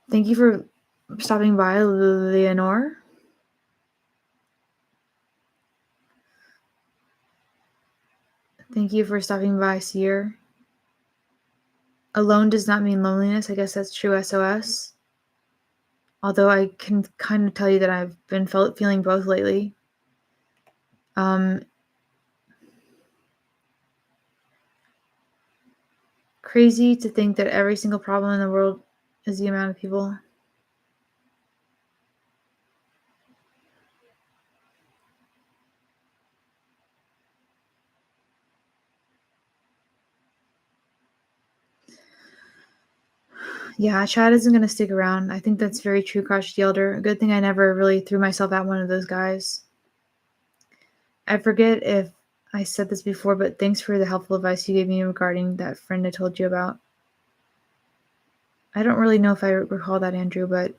Speaker 1: Thank you for stopping by, Leonore. Thank you for stopping by, Seer. Alone does not mean loneliness. I guess that's true, SOS. Although I can kind of tell you that I've been feeling both lately. Crazy to think that every single problem in the world is the amount of people. Yeah, Chad isn't going to stick around. I think that's very true, Crouch the Elder. A good thing I never really threw myself at one of those guys. I forget if I said this before, but thanks for the helpful advice you gave me regarding that friend I told you about. I don't really know if I recall that, Andrew, but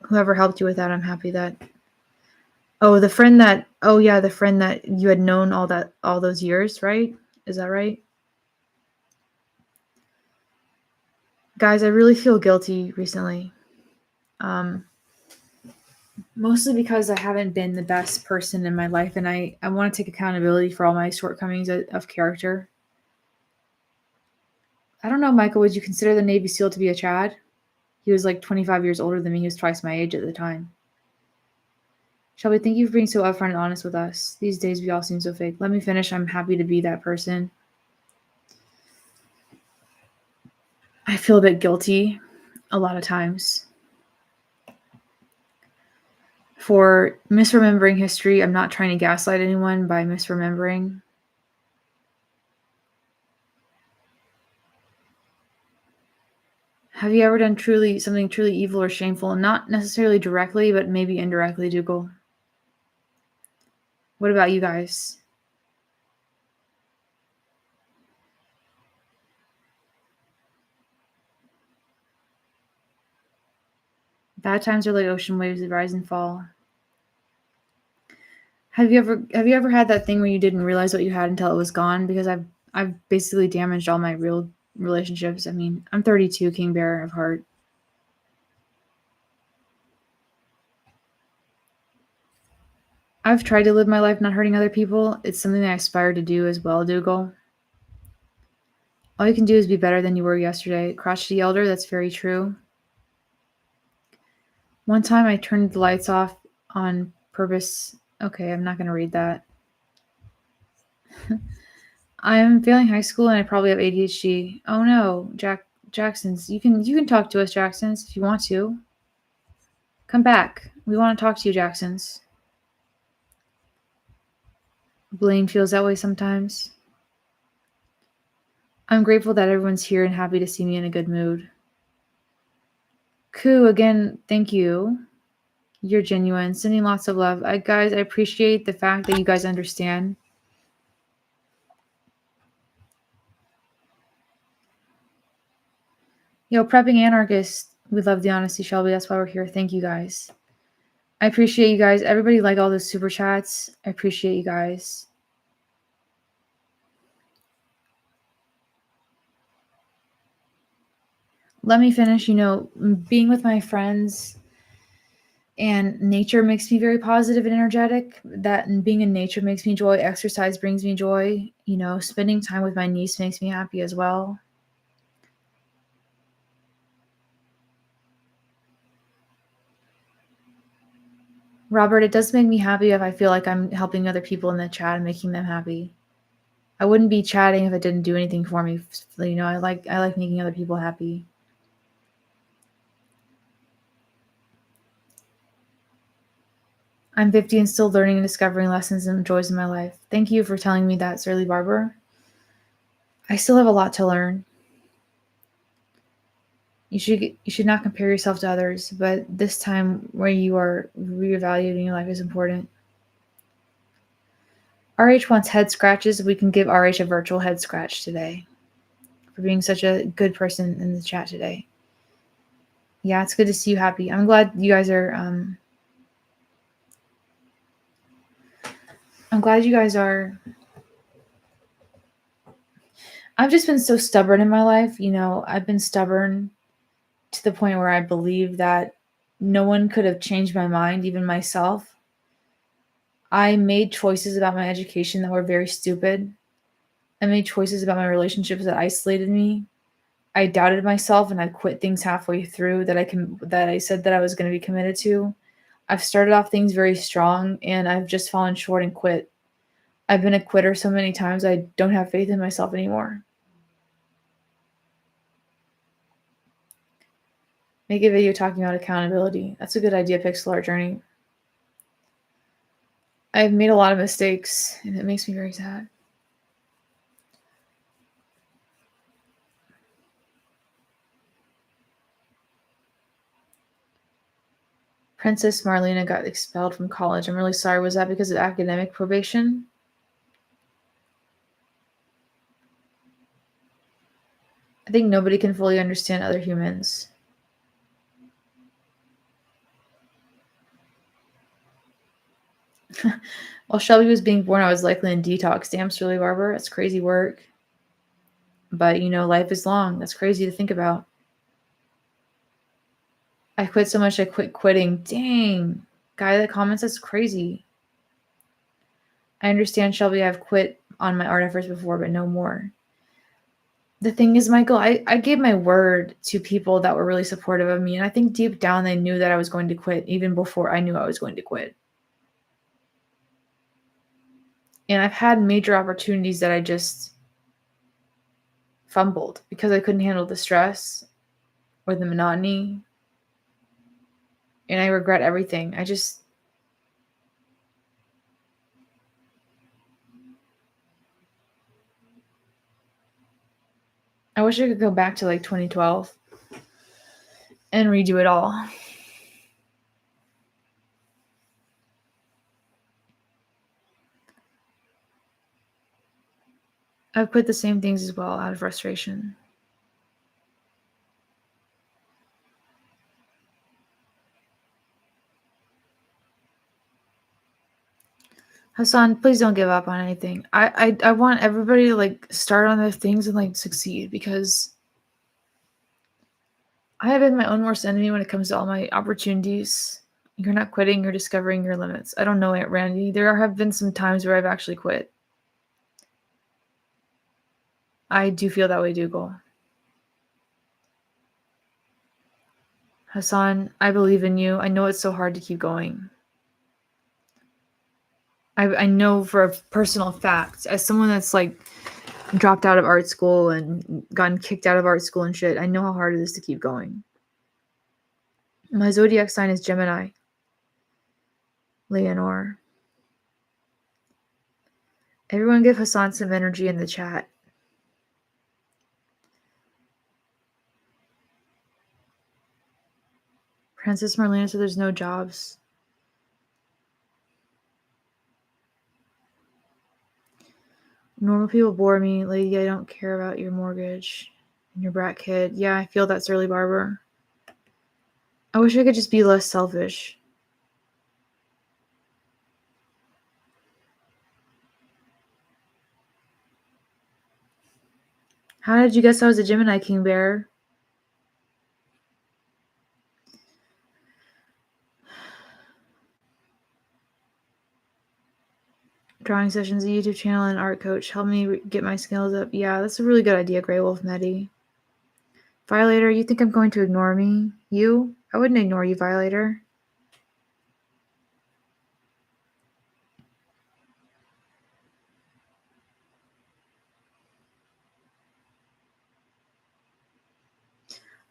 Speaker 1: whoever helped you with that, I'm happy that. Oh, the friend that you had known all those years, right? Is that right? Guys, I really feel guilty recently. Mostly because I haven't been the best person in my life, and I want to take accountability for all my shortcomings of character. I don't know, Michael, would you consider the Navy SEAL to be a Chad? He was 25 years older than me. He was twice my age at the time. Shelby, thank you for being so upfront and honest with us. These days we all seem so fake. Let me finish. I'm happy to be that person. I feel a bit guilty a lot of times for misremembering history. I'm not trying to gaslight anyone by misremembering. Have you ever done something truly evil or shameful? Not necessarily directly, but maybe indirectly, Dougal. What about you guys? Bad times are like ocean waves that rise and fall. Have you ever had that thing where you didn't realize what you had until it was gone? Because I've basically damaged all my real relationships. I mean, I'm 32, King Bearer of Heart. I've tried to live my life not hurting other people. It's something that I aspire to do as well, Dougal. All you can do is be better than you were yesterday. Crotchety Elder, that's very true. One time I turned the lights off on purpose. Okay, I'm not going to read that. I am failing high school and I probably have ADHD. Oh no, Jacksons. You can talk to us, Jacksons, if you want to. Come back. We want to talk to you, Jacksons. Blaine feels that way sometimes. I'm grateful that everyone's here and happy to see me in a good mood. Koo, again, thank you. You're genuine. Sending lots of love. Guys, I appreciate the fact that you guys understand. Yo, prepping anarchist. We love the honesty, Shelby. That's why we're here. Thank you guys. I appreciate you guys. Everybody like all those super chats. I appreciate you guys. Let me finish. Being with my friends and nature makes me very positive and energetic. That being in nature makes me joy. Exercise brings me joy. Spending time with my niece makes me happy as well. Robert, it does make me happy if I feel like I'm helping other people in the chat and making them happy. I wouldn't be chatting if it didn't do anything for me. I like making other people happy. I'm 50 and still learning and discovering lessons and joys in my life. Thank you for telling me that, Surly Barber. I still have a lot to learn. You should not compare yourself to others, but this time where you are reevaluating your life is important. RH wants head scratches. We can give RH a virtual head scratch today for being such a good person in the chat today. Yeah, it's good to see you happy. I'm glad you guys are I've just been so stubborn in my life. I've been stubborn to the point where I believe that no one could have changed my mind, even myself. I made choices about my education that were very stupid. I made choices about my relationships that isolated me. I doubted myself and I quit things halfway through that I said that I was going to be committed to. I've started off things very strong and I've just fallen short and quit. I've been a quitter so many times I don't have faith in myself anymore. Make a video talking about accountability. That's a good idea, Pixel Art Journey. I've made a lot of mistakes and it makes me very sad. Princess Marlena got expelled from college. I'm really sorry. Was that because of academic probation? I think nobody can fully understand other humans. While Shelby was being born, I was likely in detox. Damn, Surly Barber. That's crazy work. But, life is long. That's crazy to think about. I quit so much I quit quitting. Dang. Guy that comments, that's crazy. I understand, Shelby. I've quit on my art efforts before, but no more. The thing is, Michael, I gave my word to people that were really supportive of me. And I think deep down they knew that I was going to quit even before I knew I was going to quit. And I've had major opportunities that I just fumbled because I couldn't handle the stress or the monotony. And I regret everything. I wish I could go back to 2012 and redo it all. I've quit the same things as well out of frustration. Hassan, please don't give up on anything. I want everybody to start on their things and succeed, because I have been my own worst enemy when it comes to all my opportunities. You're not quitting, you're discovering your limits. I don't know, Aunt Randy. There have been some times where I've actually quit. I do feel that way, Dougal. Hassan, I believe in you. I know it's so hard to keep going. I know for a personal fact, as someone that's like dropped out of art school and gotten kicked out of art school and shit, I know how hard it is to keep going. My zodiac sign is Gemini. Leonore. Everyone give Hassan some energy in the chat. Princess Marlena said there's no jobs. Normal people bore me. Lady, I don't care about your mortgage and your brat kid. Yeah, I feel that, Surly Barber. I wish I could just be less selfish. How did you guess I was a Gemini, King Bear? Drawing sessions, a YouTube channel, and art coach. Help me get my skills up. Yeah, that's a really good idea, Grey Wolf Medi. Violator, you think I'm going to ignore me? You? I wouldn't ignore you, Violator.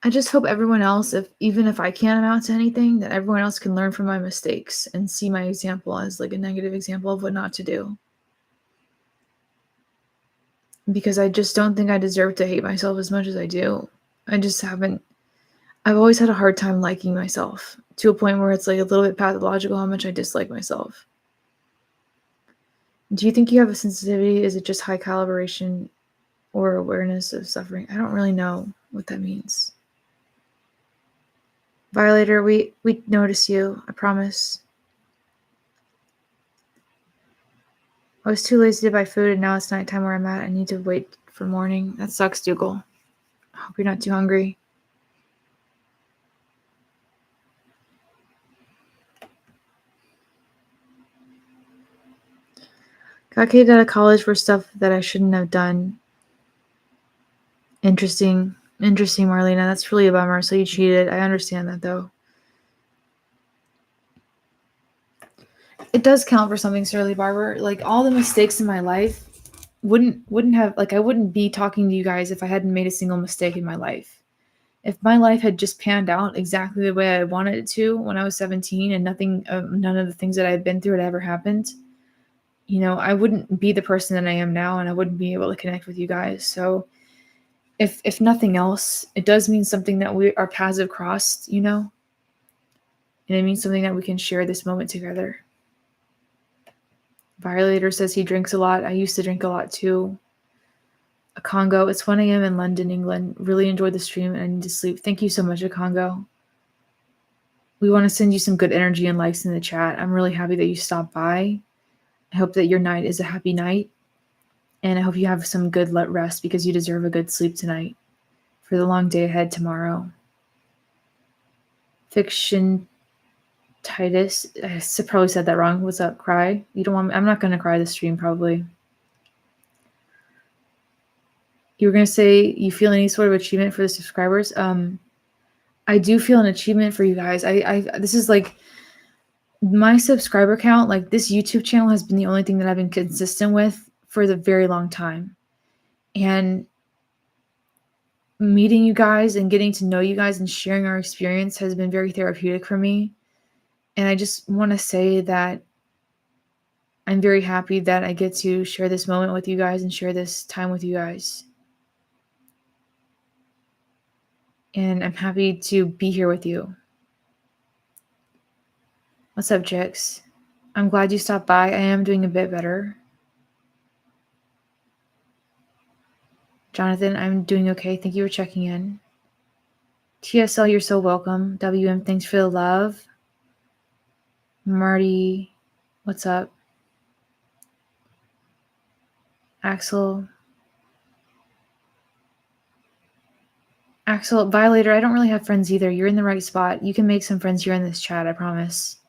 Speaker 1: I just hope everyone else, even if I can't amount to anything, that everyone else can learn from my mistakes and see my example as like a negative example of what not to do. Because I just don't think I deserve to hate myself as much as I do. I just haven't. I've always had a hard time liking myself to a point where it's like a little bit pathological how much I dislike myself. Do you think you have a sensitivity? Is it just high calibration or awareness of suffering? I don't really know what that means. Violator, we notice you, I promise. I was too lazy to buy food and now it's nighttime where I'm at. I need to wait for morning. That sucks, Dougal. I hope you're not too hungry. Got kicked out of college for stuff that I shouldn't have done. Interesting, Marlena. That's really a bummer. So you cheated. I understand that though. It does count for something, Surly Barber. Like all the mistakes in my life wouldn't have like I wouldn't be talking to you guys if I hadn't made a single mistake in my life. If my life had just panned out exactly the way I wanted it to when I was 17 and none of the things that I had been through had ever happened, I wouldn't be the person that I am now and I wouldn't be able to connect with you guys. So if nothing else, it does mean something that our paths have crossed, and it means something that we can share this moment together. Violator says he drinks a lot. I used to drink a lot too. A Congo, it's 1 a.m. in London, England. Really enjoyed the stream and I need to sleep. Thank you so much, A Congo. We want to send you some good energy and likes in the chat. I'm really happy that you stopped by. I hope that your night is a happy night. And I hope you have some good rest because you deserve a good sleep tonight for the long day ahead tomorrow. Fiction Titus, I probably said that wrong. What's up, cry? You don't want me? I'm not going to cry this stream, probably. You were going to say you feel any sort of achievement for the subscribers? I do feel an achievement for you guys. This is like my subscriber count. Like this YouTube channel has been the only thing that I've been consistent with for the very long time. And meeting you guys and getting to know you guys and sharing our experience has been very therapeutic for me. And I just want to say that I'm very happy that I get to share this moment with you guys and share this time with you guys. And I'm happy to be here with you. What's up, Jix? I'm glad you stopped by. I am doing a bit better. Jonathan, I'm doing okay. Thank you for checking in. TSL, you're so welcome. WM, thanks for the love. Marty, what's up? Axel, Axel, Violator, I don't really have friends either. You're in the right spot. You can make some friends here in this chat, I promise.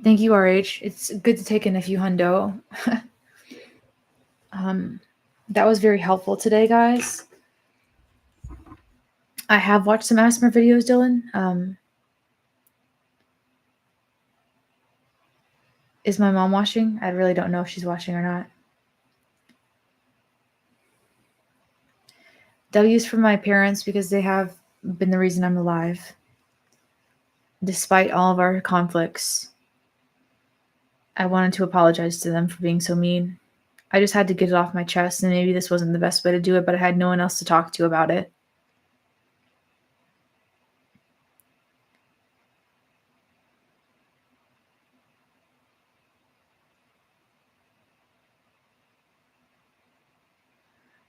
Speaker 1: Thank you, RH. It's good to take in a few hundo. That was very helpful today, guys. I have watched some ASMR videos, Dylan. Is my mom watching? I really don't know if she's watching or not. W's for my parents because they have been the reason I'm alive. Despite all of our conflicts, I wanted to apologize to them for being so mean. I just had to get it off my chest, and maybe this wasn't the best way to do it, but I had no one else to talk to about it.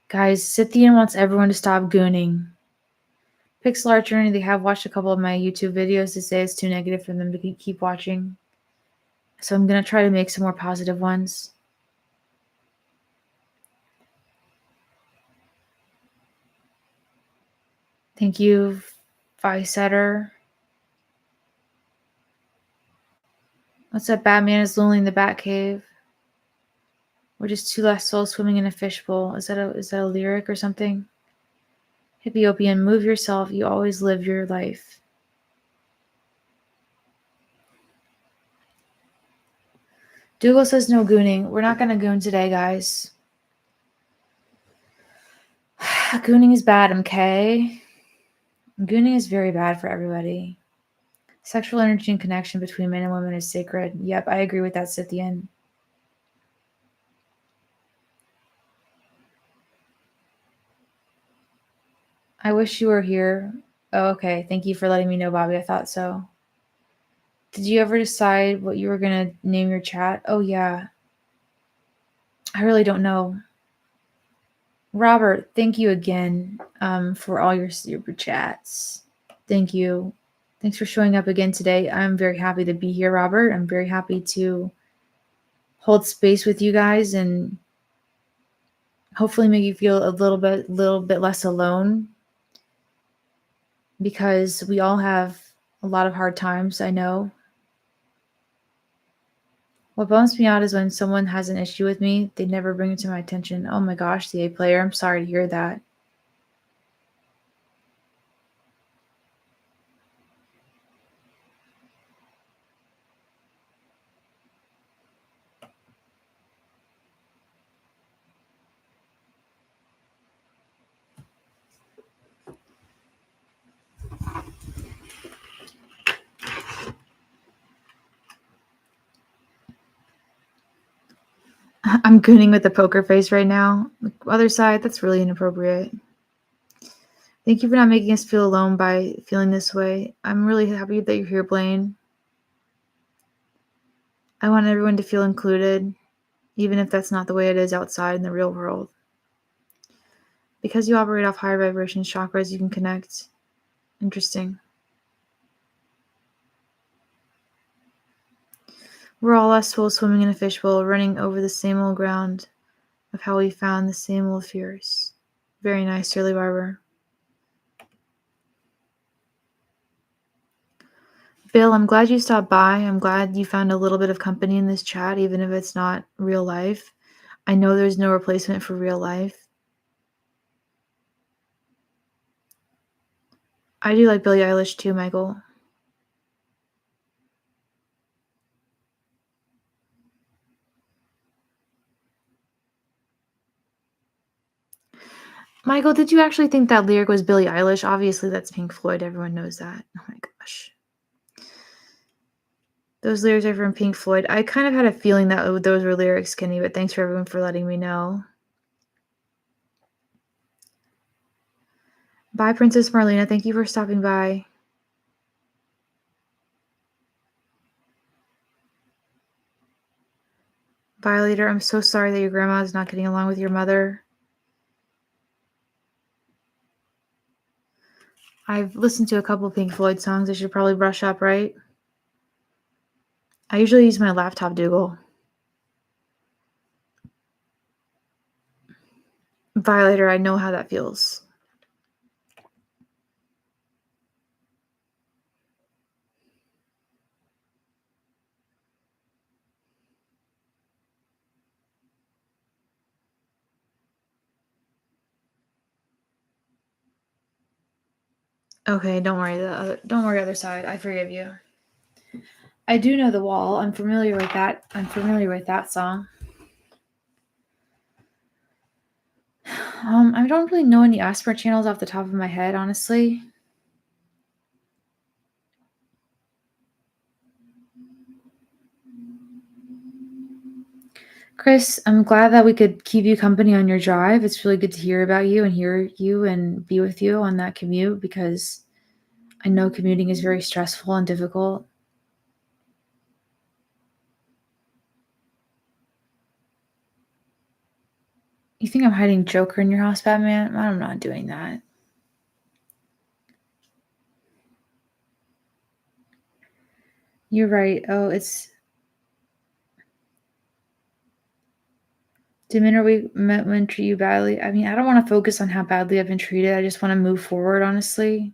Speaker 1: Guys, Scythian wants everyone to stop gooning. Pixel Art Journey, they have watched a couple of my YouTube videos. They say it's too negative for them to keep watching. So I'm going to try to make some more positive ones. Thank you, Visetter. What's up, Batman is lonely in the Batcave? We're just two last souls swimming in a fishbowl. Is that a lyric or something? Hippiopian, move yourself. You always live your life. Dougal says no gooning. We're not going to goon today, guys. Gooning is bad, okay? Gooning is very bad for everybody. Sexual energy and connection between men and women is sacred. Yep, I agree with that, Scythian. I wish you were here. Oh, okay. Thank you for letting me know, Bobby. I thought so. Did you ever decide what you were going to name your chat? Oh, yeah. I really don't know. Robert, thank you again for all your super chats. Thank you. Thanks for showing up again today. I'm very happy to be here, Robert. I'm very happy to hold space with you guys and hopefully make you feel a little bit less alone, because we all have a lot of hard times, I know. What bums me out is when someone has an issue with me, they never bring it to my attention. Oh my gosh, the A player, I'm sorry to hear that. I'm gooning with the poker face right now. The other side, that's really inappropriate. Thank you for not making us feel alone by feeling this way. I'm really happy that you're here, Blaine. I want everyone to feel included, even if that's not the way it is outside in the real world. Because you operate off higher vibration chakras, you can connect. Interesting. We're all lost souls swimming in a fishbowl, running over the same old ground of how we found the same old fears. Very nice, Shirley Barber. Bill, I'm glad you stopped by. I'm glad you found a little bit of company in this chat, even if it's not real life. I know there's no replacement for real life. I do like Billie Eilish too, Michael. Michael, did you actually think that lyric was Billie Eilish? Obviously, that's Pink Floyd. Everyone knows that. Oh my gosh. Those lyrics are from Pink Floyd. I kind of had a feeling that those were lyrics, Kenny, but thanks for everyone for letting me know. Bye, Princess Marlena. Thank you for stopping by. Violator, I'm so sorry that your grandma is not getting along with your mother. I've listened to a couple of Pink Floyd songs. I should probably brush up, right? I usually use my laptop, Dougal. Violator, I know how that feels. Okay, don't worry, other side. I forgive you. I do know The Wall. I'm familiar with that. I'm familiar with that song. I don't really know any Asper channels off the top of my head, honestly. Chris, I'm glad that we could keep you company on your drive. It's really good to hear about you and hear you and be with you on that commute because I know commuting is very stressful and difficult. You think I'm hiding Joker in your house, Batman? I'm not doing that. You're right. Oh, it's did men treat you badly? I mean, I don't want to focus on how badly I've been treated. I just want to move forward, honestly.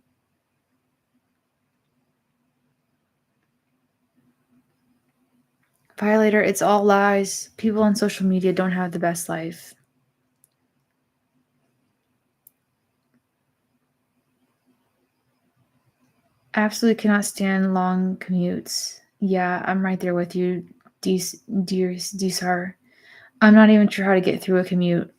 Speaker 1: Violator, it's all lies. People on social media don't have the best life. Absolutely cannot stand long commutes. Yeah, I'm right there with you, Dsar. I'm not even sure how to get through a commute.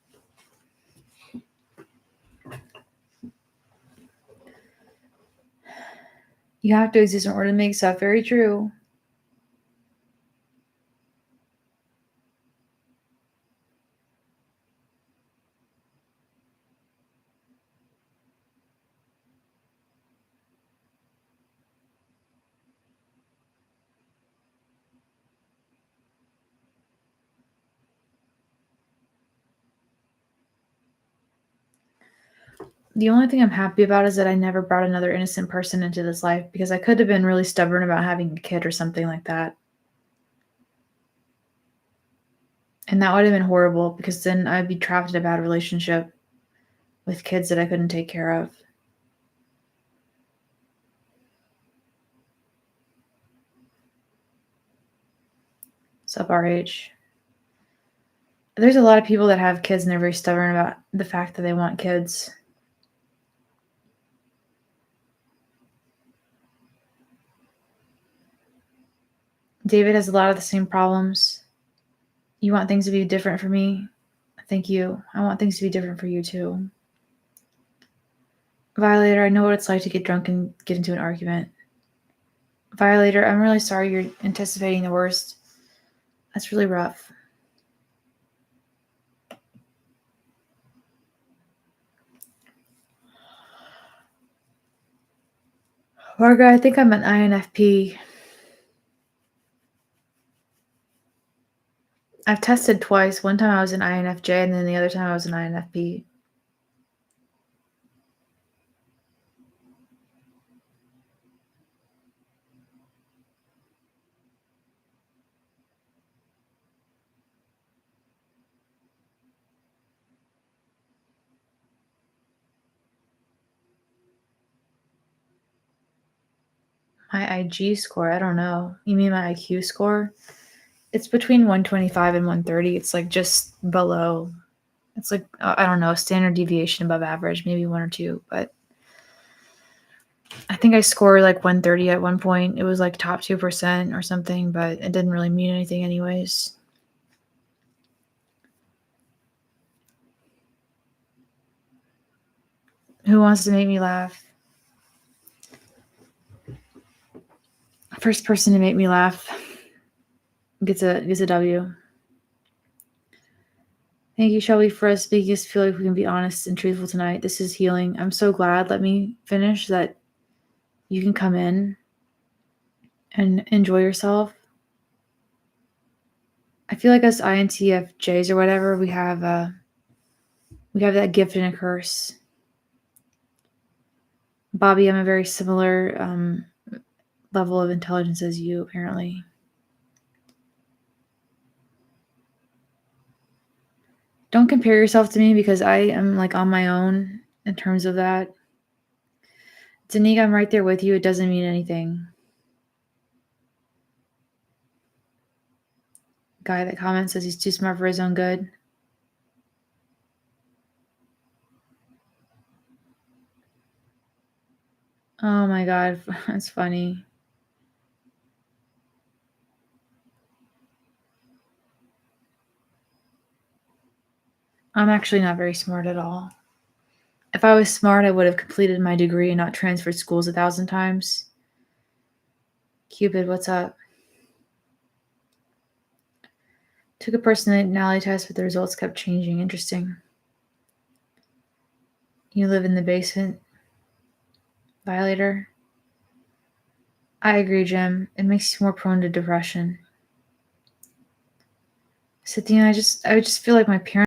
Speaker 1: You have to exist in order to make stuff. Very true. The only thing I'm happy about is that I never brought another innocent person into this life because I could have been really stubborn about having a kid or something like that. And that would have been horrible because then I'd be trapped in a bad relationship with kids that I couldn't take care of. Sup, RH. There's a lot of people that have kids and they're very stubborn about the fact that they want kids. David has a lot of the same problems. You want things to be different for me? Thank you. I want things to be different for you too. Violator, I know what it's like to get drunk and get into an argument. Violator, I'm really sorry you're anticipating the worst. That's really rough. Varga, I think I'm an INFP. I've tested twice. One time I was an INFJ, and then the other time I was an INFP. My IG score, I don't know. You mean my IQ score? It's between 125 and 130. It's like just below. It's like, I don't know, standard deviation above average, maybe one or two. But I think I scored like 130 at one point. It was like top 2% or something, but it didn't really mean anything, anyways. Who wants to make me laugh? First person to make me laugh gets a W. Thank you, Shelby, for us making us feel like we can be honest and truthful tonight. This is healing. I'm so glad. Let me finish that you can come in and enjoy yourself. I feel like us INTFJs or whatever, we have that gift and a curse. Bobby, I'm a very similar level of intelligence as you, apparently. Don't compare yourself to me because I am like on my own in terms of that. Danique, I'm right there with you. It doesn't mean anything. Guy that comments says he's too smart for his own good. Oh my God, that's funny. I'm actually not very smart at all. If I was smart, I would have completed my degree and not transferred schools 1,000 times. Cupid, what's up? Took a personality test, but the results kept changing. Interesting. You live in the basement? Violator? I agree, Jim. It makes you more prone to depression. Sathina, I just feel like my parents